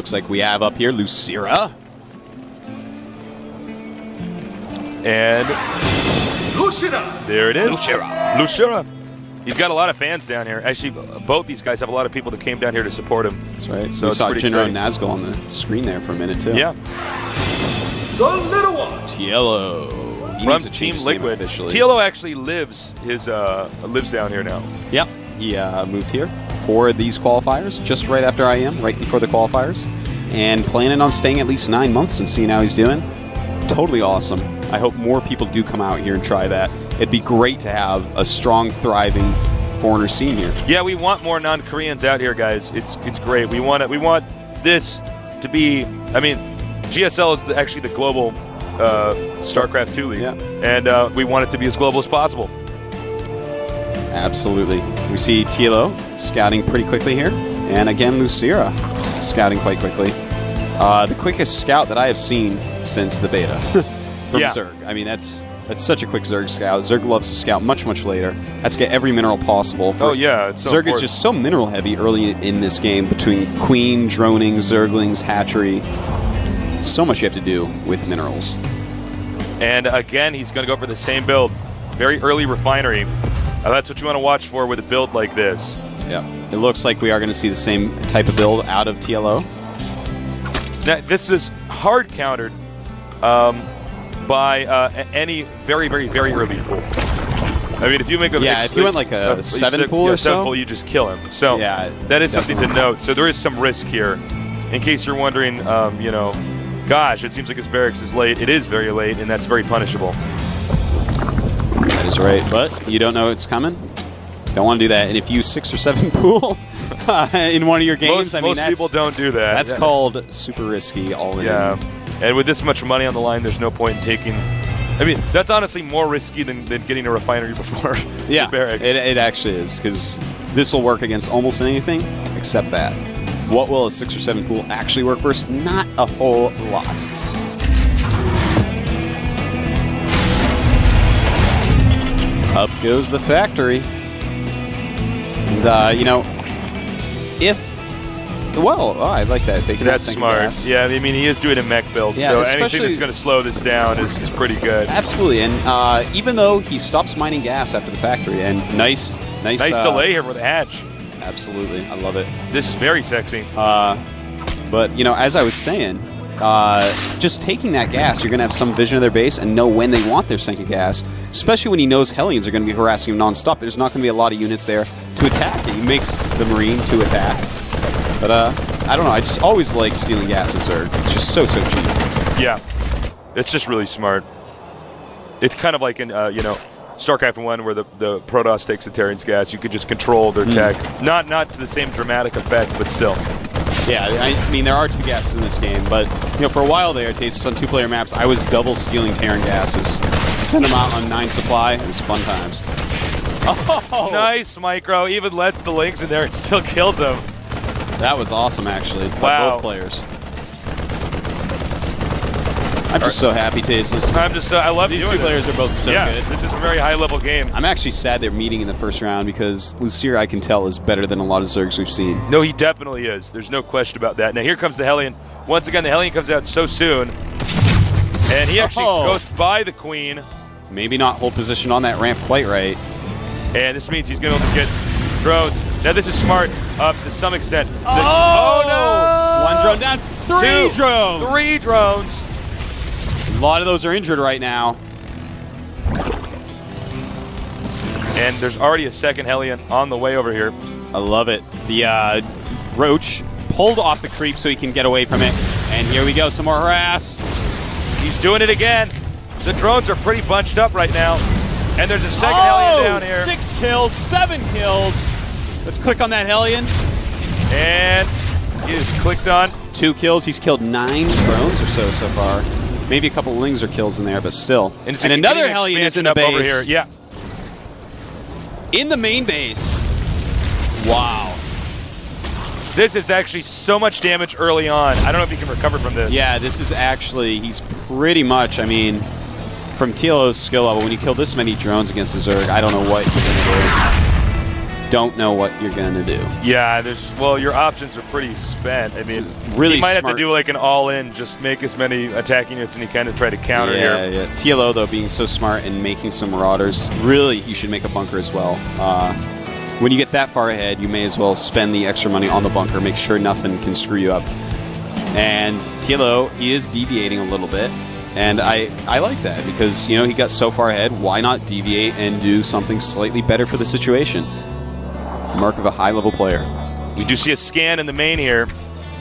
looks like we have up here LosirA. And there it is. LosirA. He's got a lot of fans down here. Actually, both these guys have a lot of people that came down here to support him. That's right. So we saw Jinro and Nazgul on the screen there for a minute, too. Yeah. The little one. TLO. From Team Liquid. TLO actually lives down here now. Yep. He moved here for these qualifiers, just right after IM, right before the qualifiers, and planning on staying at least 9 months and seeing how he's doing. Totally awesome. I hope more people do come out here and try that. It'd be great to have a strong, thriving foreigner scene here. Yeah, we want more non-Koreans out here, guys. It's great. We want this to be. I mean, GSL is actually the global StarCraft 2 league, and we want it to be as global as possible. Absolutely. We see TLO scouting pretty quickly here, and again LosirA scouting quite quickly. The quickest scout that I have seen since the beta from Zerg. I mean, that's such a quick Zerg scout. Zerg loves to scout much ch Has to get every mineral possible. It's so Zerg important. is just so mineral heavy early in this game between Queen, droning, Zerglings, hatchery. So much you have to do with minerals. And again, he's going to go for the same build. Very early refinery. That's what you want to watch for with a build like this. Yeah. It looks like we are going to see the same type of build out of TLO. Now, this is hard countered by any very, very, very early pool. I mean, if you make a if you went like a 7 pool or so, 7 pool, you just kill him. So that is something to note. So there is some risk here. In case you're wondering, you know, gosh, it seems like his barracks is late. It is very late, and that's very punishable. That is right, but you don't know it's coming. Don't want to do that. And if you 6 or 7 pool in one of your games, most people don't do that. That's called super risky all in. Yeah, and with this much money on the line, there's no point in taking. I mean, that's honestly more risky than getting a refinery before the barracks. It actually is, because this will work against almost anything except that. What will a 6 or 7 pool actually work first? Not a whole lot. Up goes the factory. And, you know, I like that. Taking that's smart. Gas. Yeah, I mean, he is doing a mech build, so anything that's going to slow this down is pretty good. Absolutely, and even though he stops mining gas after the factory, and nice delay here for the hatch. Absolutely, I love it. This is very sexy. But, you know, as I was saying, just taking that gas, you're going to have some vision of their base and know when they want their sink of gas, especially when he knows Hellions are going to be harassing him nonstop. There's not going to be a lot of units there to attack. He makes the Marine to attack. But, I don't know. I just always like stealing gas in Zerg. It's just so cheap. Yeah. It's just really smart. It's kind of like in, you know, StarCraft 1 where the Protoss takes the Terran's gas. You could just control their tech. Not to the same dramatic effect, but still. Yeah, I mean, there are 2 gases in this game, but, you know, for a while there, Tastes on 2-player maps, I was double stealing Terran gases. Send them out on 9 supply. It was fun times. Oh! Nice, Micro. Even lets the Lynx in there. It still kills him. That was awesome, actually, by both players. I'm just so happy, Tasteless. I love these 2 players are both so good. This is a very high-level game. I'm actually sad they're meeting in the first round because LosirA, I can tell, is better than a lot of Zergs we've seen. No, he definitely is. There's no question about that. Now, here comes the Hellion. Once again, the Hellion comes out so soon. And he actually goes by the Queen. Maybe not hold position on that ramp quite right. And this means he's going to get drones. Now, this is smart to some extent. Oh, no! 1 drone down. 3 drones. 3 drones. A lot of those are injured right now. And there's already a second Hellion on the way over here. I love it. The Roach pulled off the creep so he can get away from it. And here we go, some more harass. He's doing it again. The drones are pretty bunched up right now. And there's a second Hellion down here. 6 kills, 7 kills. Let's click on that Hellion. And he is clicked on. 2 kills. He's killed 9 drones or so far. Maybe a couple of Lings or kills in there, but still. And another Hellion is in the base. Over here. Yeah. In the main base. Wow. This is actually so much damage early on. I don't know if he can recover from this. Yeah, this is actually, he's pretty much, I mean, from TLO's skill level, when you kill this many drones against a Zerg, I don't know what he's going to do. don't know what you're going to do. Yeah, well, your options are pretty spent. I mean, really you might smart. have to do like an all-in, just make as many attacking units and you can to try to counter here. Yeah. TLO, though, being so smart and making some Marauders, really, he should make a bunker as well. When you get that far ahead, you may as well spend the extra money on the bunker, make sure nothing can screw you up. And TLO is deviating a little bit, and I like that because, you know, he got so far ahead, why not deviate and do something slightly better for the situation? Mark of a high-level player. We do see a scan in the main here,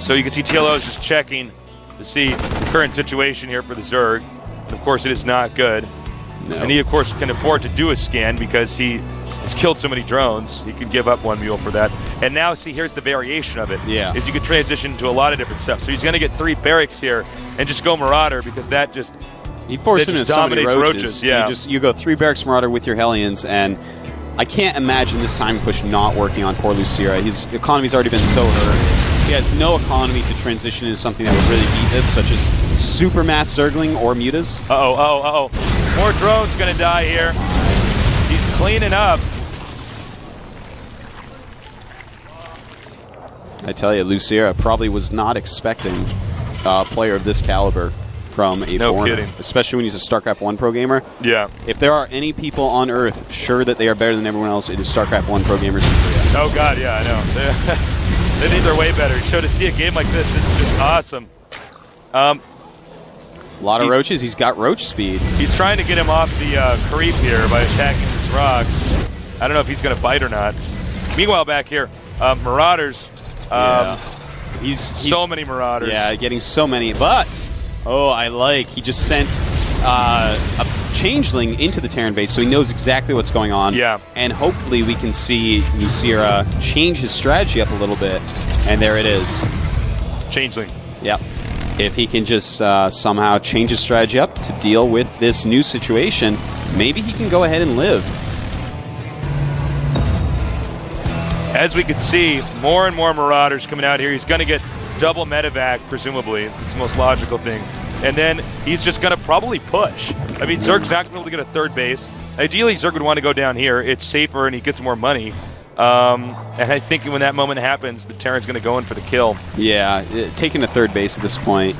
so you can see TLO is just checking to see the current situation here for the Zerg. And of course, it is not good. No. And he, of course, can afford to do a scan because he has killed so many drones. He can give up one mule for that. And now, see, here's the variation of it. Yeah. Is you can transition to a lot of different stuff. So he's going to get 3 barracks here and just go Marauder because that just he forced him into so many roaches. Yeah. You go 3 barracks Marauder with your Hellions, and I can't imagine this time push not working on poor LosirA. His economy's already been so hurt. He has no economy to transition into something that would really beat this, such as Supermass Zergling or Mutas. Uh-oh. More drones going to die here. He's cleaning up. I tell you, LosirA probably was not expecting a player of this caliber from a foreigner. Kidding. Especially when he's a StarCraft 1 pro gamer. Yeah. If there are any people on Earth sure that they are better than everyone else, it is StarCraft 1 pro gamers in Korea. Oh, God, yeah, I know. They think they're way better. So to see a game like this is just awesome. A lot of roaches. He's got roach speed. He's trying to get him off the creep here by attacking his rocks. I don't know if he's going to bite or not. Meanwhile, back here, Marauders. He's so many Marauders. Yeah, getting so many. But, he just sent a changeling into the Terran base, so he knows exactly what's going on. Yeah. And hopefully we can see LosirA change his strategy up a little bit. And there it is. Changeling. Yep. If he can just somehow change his strategy up to deal with this new situation, maybe he can go ahead and live. As we can see, more and more Marauders coming out here. He's going to get double medevac, presumably. It's the most logical thing. And then he's just going to probably push. I mean, Zerg's not going to be able to get a 3rd base. Ideally, Zerg would want to go down here. It's safer and he gets more money. And I think when that moment happens, the Terran's going to go in for the kill. Yeah, taking a 3rd base at this point,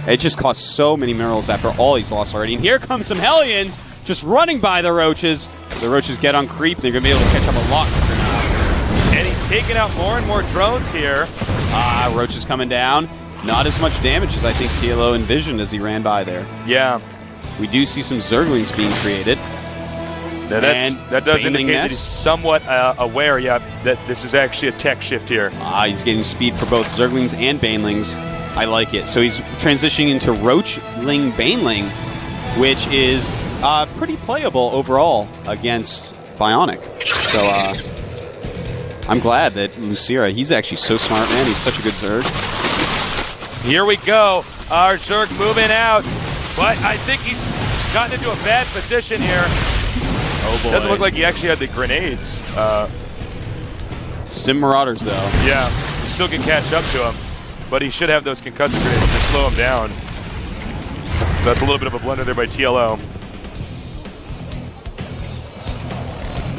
it just costs so many minerals after all he's lost already. And here comes some Hellions just running by the roaches. The roaches get on creep, and they're going to be able to catch up a lot quicker now. And he's taking out more and more drones here. Roaches coming down. Not as much damage as I think TLO envisioned as he ran by there. Yeah. We do see some Zerglings being created. That does indicate that he's somewhat aware, that this is actually a tech shift here. He's getting speed for both Zerglings and Banelings. I like it. So he's transitioning into Roachling Baneling, which is pretty playable overall against Bionic. So I'm glad that LosirA, he's actually so smart, man. He's such a good Zerg. Here we go. Our Zerg moving out. But I think he's gotten into a bad position here. Oh boy. Doesn't look like he actually had the grenades. Stim Marauders, though. Yeah, he still can catch up to him. But he should have those concussive grenades to slow him down. So that's a little bit of a blunder there by TLO.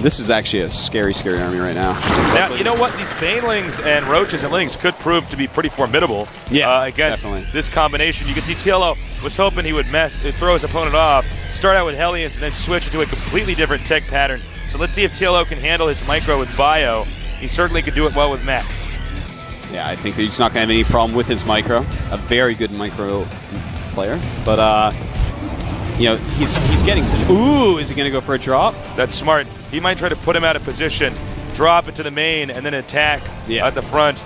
This is actually a scary, scary army right now. Now, you know what? These Banelings and Roaches and Lings could prove to be pretty formidable against this combination. You can see TLO was hoping he would throw his opponent off, start out with Hellions, and then switch into a completely different tech pattern. So let's see if TLO can handle his micro with Bio. He certainly could do it well with mech. Yeah, I think that he's not going to have any problem with his micro. A very good micro player. But, you know, he's getting such... Ooh, is he going to go for a drop? That's smart. He might try to put him out of position, drop it to the main, and then attack at the front.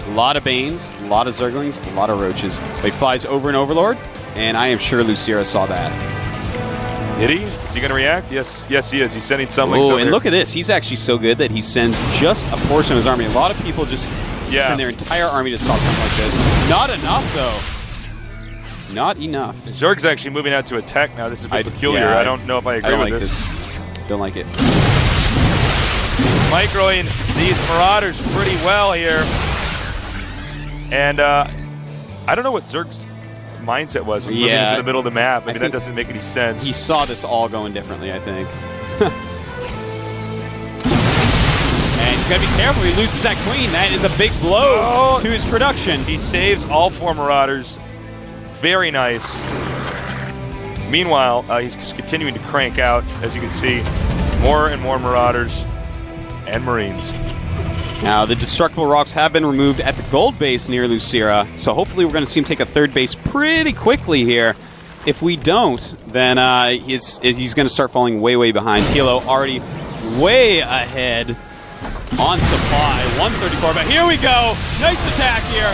A lot of Banes, a lot of Zerglings, a lot of Roaches. But he flies over an Overlord, and I am sure LosirA saw that. Did he? Is he going to react? Yes, he is. He's sending some links over. And look at this. He's actually so good that he sends just a portion of his army. A lot of people just send their entire army to stop something like this. Not enough, though. Not enough. Zerg's actually moving out to attack now. This is a bit peculiar. Yeah, I don't know if I agree with this. Don't like it. Microing these Marauders pretty well here. And I don't know what Zerg's mindset was when moving into the middle of the map. I mean, that doesn't make any sense. He saw this all going differently, I think. He's got to be careful. He loses that queen. That is a big blow to his production. He saves all 4 Marauders. Very nice. Meanwhile, he's just continuing to crank out, as you can see, more and more Marauders and Marines. Now, the destructible rocks have been removed at the gold base near LosirA, so hopefully we're going to see him take a 3rd base pretty quickly here. If we don't, then he's going to start falling way, way behind. TLO already way ahead on supply. 134, but here we go. Nice attack here.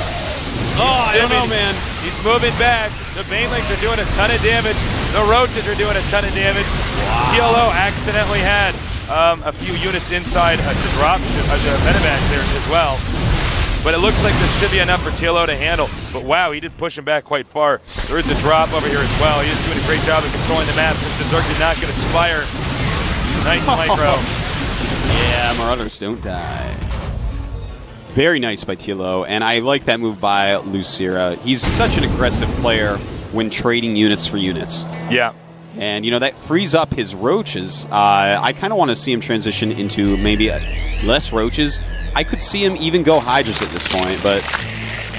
Oh, I don't know, man. He's moving back. The Banelings are doing a ton of damage. The Roaches are doing a ton of damage. Wow. TLO accidentally had a few units inside the drop, the medevac there as well. But it looks like this should be enough for TLO to handle. But wow, he did push him back quite far. There is a drop over here as well. He is doing a great job of controlling the map since the Zerg did not get a Spire. Nice micro. Yeah, Marauders don't die. Very nice by TLO, and I like that move by LosirA. He's such an aggressive player when trading units for units. Yeah. And, you know, that frees up his Roaches. I kind of want to see him transition into maybe less Roaches. I could see him even go Hydras at this point, but...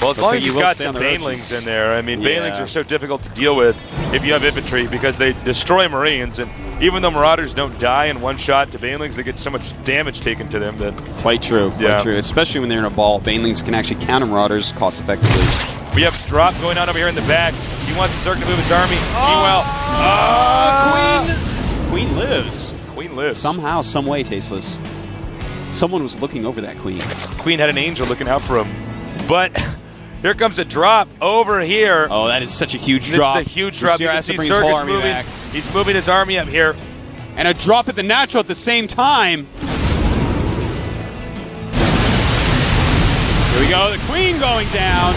Well, as long as he's got some Banelings in there. I mean, Banelings are so difficult to deal with if you have infantry because they destroy Marines, and even though Marauders don't die in one shot to Banelings, they get so much damage taken to them that... Quite true, quite true. Especially when they're in a ball, Banelings can actually counter Marauders cost effectively. We have drop going on over here in the back. He wants the Zerg to move his army. Meanwhile, Queen lives. Queen lives. Somehow, some way, Tasteless. Someone was looking over that Queen. Queen had an angel looking out for him. But here comes a drop over here. Oh, that is such a huge drop. This is a huge drop. You can see Zerg is moving. He's moving his army up here. And a drop at the natural at the same time. Here we go. The Queen going down.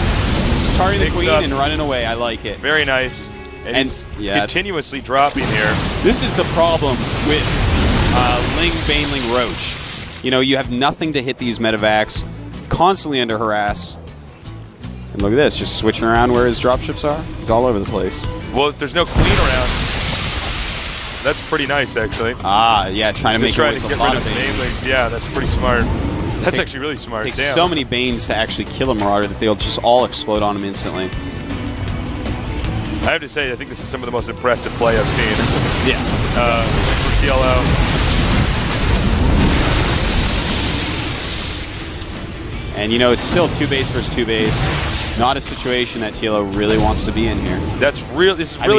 Targeting the Queen and running away. I like it. Very nice. And he's continuously dropping here. This is the problem with Baneling Roach. You know, you have nothing to hit these medevacs, constantly under harass. And look at this, just switching around where his dropships are. He's all over the place. Well, if there's no Queen around, that's pretty nice, actually. Ah, yeah, trying to just make trying to get rid of Banelings. Yeah, that's pretty smart. That's actually really smart. It takes so many Banes to actually kill a Marauder that they'll just all explode on him instantly. I have to say, I think this is some of the most impressive play I've seen. Yeah. For TLO. And, you know, it's still 2 base versus 2 base. Not a situation that TLO really wants to be in here. This is really smart.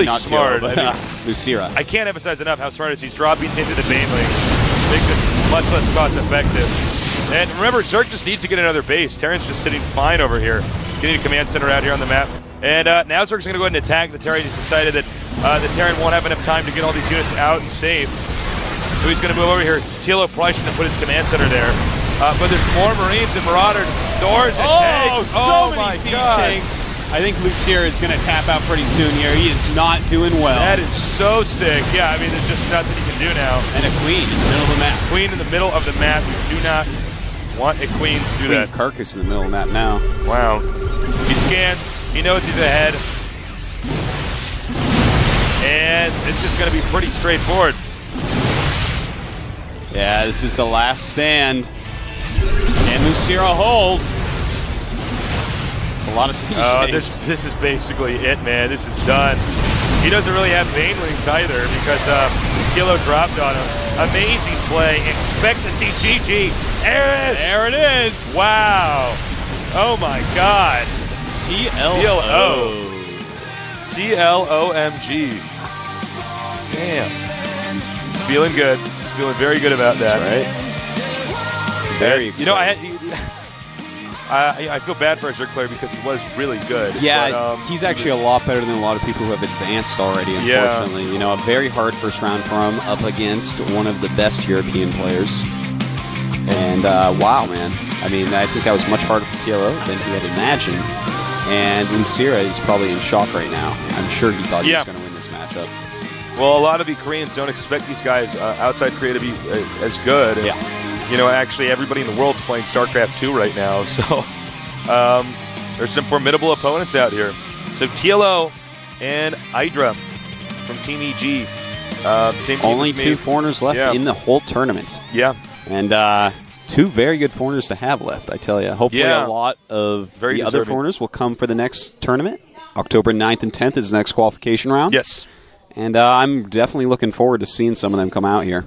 TLO, but, LosirA. I can't emphasize enough how smart it is. He's dropping into the Banelings. Makes it much less cost effective. And remember, Zerg just needs to get another base. Terran's just sitting fine over here. Getting a command center out here on the map. And now Zerg's going to go ahead and attack the Terran. He's decided that the Terran won't have enough time to get all these units out and safe. So he's going to move over here. TLO probably shouldn't have put his command center there. But there's more Marines and Marauders. Doors and tanks. So many siege tanks. I think LosirA is going to tap out pretty soon here. He is not doing well. That is so sick. Yeah, I mean, there's just nothing he can do now. And a Queen in the middle of the map. Queen in the middle of the map. You do not want a Queen to do that. Carcass in the middle of the map now. Wow. He scans. He knows he's ahead. And this is going to be pretty straightforward. Yeah, this is the last stand. And LosirA hold. It's a lot of siege tanks. This is basically it, man. This is done. He doesn't really have Banelings either because TLO dropped on him. Amazing play. Expect to see GG. There it is. There it is. Wow. Oh my God. TLO. TLOMG. Damn. He's feeling good. He's feeling very good about that. That's right. Very exciting. You know, I feel bad for a Zerg player because he was really good. Yeah, but, he's actually a lot better than a lot of people who have advanced already, unfortunately. Yeah. You know, a very hard first round for him up against one of the best European players. And, wow, man. I mean, I think that was much harder for TLO than he had imagined. And LosirA is probably in shock right now. I'm sure he thought he was going to win this matchup. Well, a lot of the Koreans don't expect these guys outside Korea to be as good. And, you know, actually, everybody in the world's playing StarCraft 2 right now. So there's some formidable opponents out here. So TLO and Hydra from Team EG. Same team Only 2 foreigners left in the whole tournament. Yeah. And two very good foreigners to have left, I tell you. Hopefully a lot of the other foreigners will come for the next tournament. October 9th and 10th is the next qualification round. Yes. And I'm definitely looking forward to seeing some of them come out here.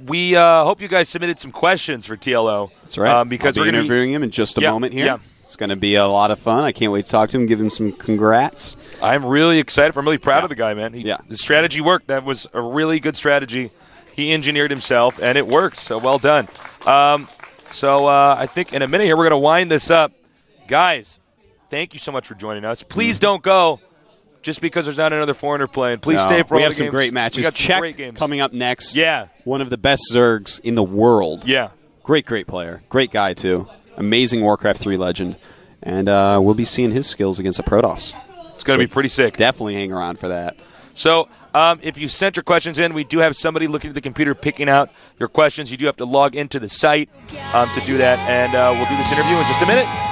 We hope you guys submitted some questions for TLO. That's right. Because we're we're going to interviewing him in just a moment here. Yeah. It's going to be a lot of fun. I can't wait to talk to him, give him some congrats. I'm really excited. I'm really proud of the guy, man. The strategy worked. That was a really good strategy. He engineered himself, and it worked. So well done. I think in a minute here we're going to wind this up. Guys, thank you so much for joining us. Please don't go just because there's not another foreigner playing. Please stay for all the games. We have some great matches. We got Czech some great games coming up next. Yeah. One of the best Zergs in the world. Yeah. Great player. Great guy, too. Amazing Warcraft 3 legend. And we'll be seeing his skills against a Protoss. It's going to be pretty sick. Definitely hang around for that. So if you sent your questions in, we do have somebody looking at the computer picking out your questions. You do have to log into the site to do that. And we'll do this interview in just a minute.